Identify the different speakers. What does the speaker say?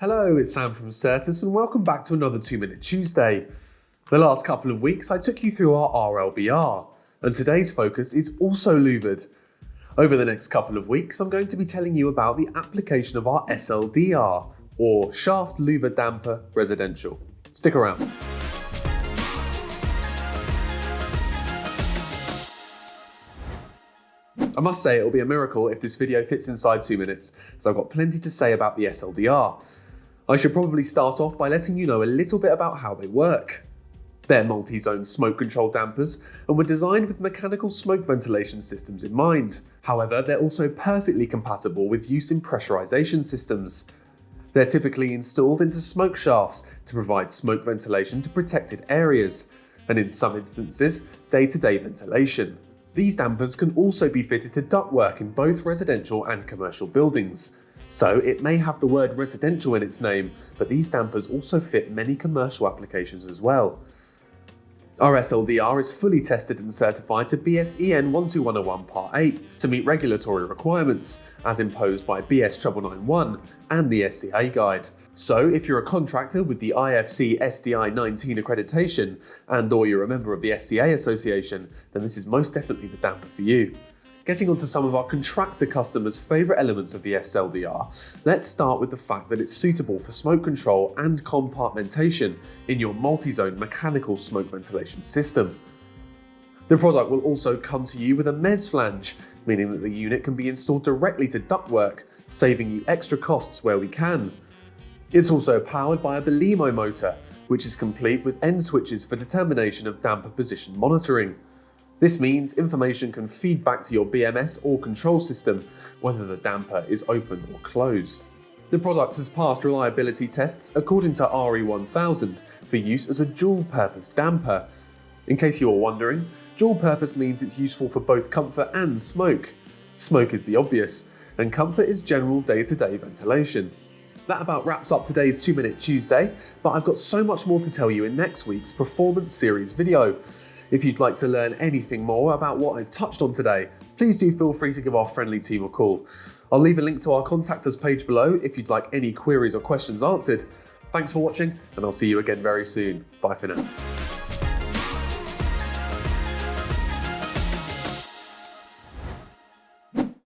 Speaker 1: Hello, it's Sam from Sertus and welcome back to another 2-Minute Tuesday. The last couple of weeks I took you through our SLD-R, and today's focus is also louvered. Over the next couple of weeks I'm going to be telling you about the application of our SLD-R, or Shaft Louver Damper Residential. Stick around. I must say it'll be a miracle if this video fits inside 2 minutes, as I've got plenty to say about the SLD-R. I should probably start off by letting you know a little bit about how they work. They're multi-zone smoke control dampers and were designed with mechanical smoke ventilation systems in mind. However, they're also perfectly compatible with use in pressurization systems. They're typically installed into smoke shafts to provide smoke ventilation to protected areas, and in some instances, day-to-day ventilation. These dampers can also be fitted to ductwork in both residential and commercial buildings. So it may have the word residential in its name, but these dampers also fit many commercial applications as well. Our SLD-R is fully tested and certified to BS-EN 12101 Part 8 to meet regulatory requirements, as imposed by BS 9991 and the SCA Guide. So if you're a contractor with the IFC SDI 19 accreditation and/or you're a member of the SCA Association, then this is most definitely the damper for you. Getting onto some of our contractor customers' favourite elements of the SLD-R, let's start with the fact that it's suitable for smoke control and compartmentation in your multi-zone mechanical smoke ventilation system. The product will also come to you with a MES flange, meaning that the unit can be installed directly to ductwork, saving you extra costs where we can. It's also powered by a Belimo motor, which is complete with end switches for determination of damper position monitoring. This means information can feed back to your BMS or control system, whether the damper is open or closed. The product has passed reliability tests according to RE1000 for use as a dual-purpose damper. In case you are wondering, dual-purpose means it's useful for both comfort and smoke. Smoke is the obvious, and comfort is general day-to-day ventilation. That about wraps up today's 2-Minute Tuesday, but I've got so much more to tell you in next week's Performance Series video. If you'd like to learn anything more about what I've touched on today, please do feel free to give our friendly team a call. I'll leave a link to our Contact Us page below if you'd like any queries or questions answered. Thanks for watching, and I'll see you again very soon. Bye for now.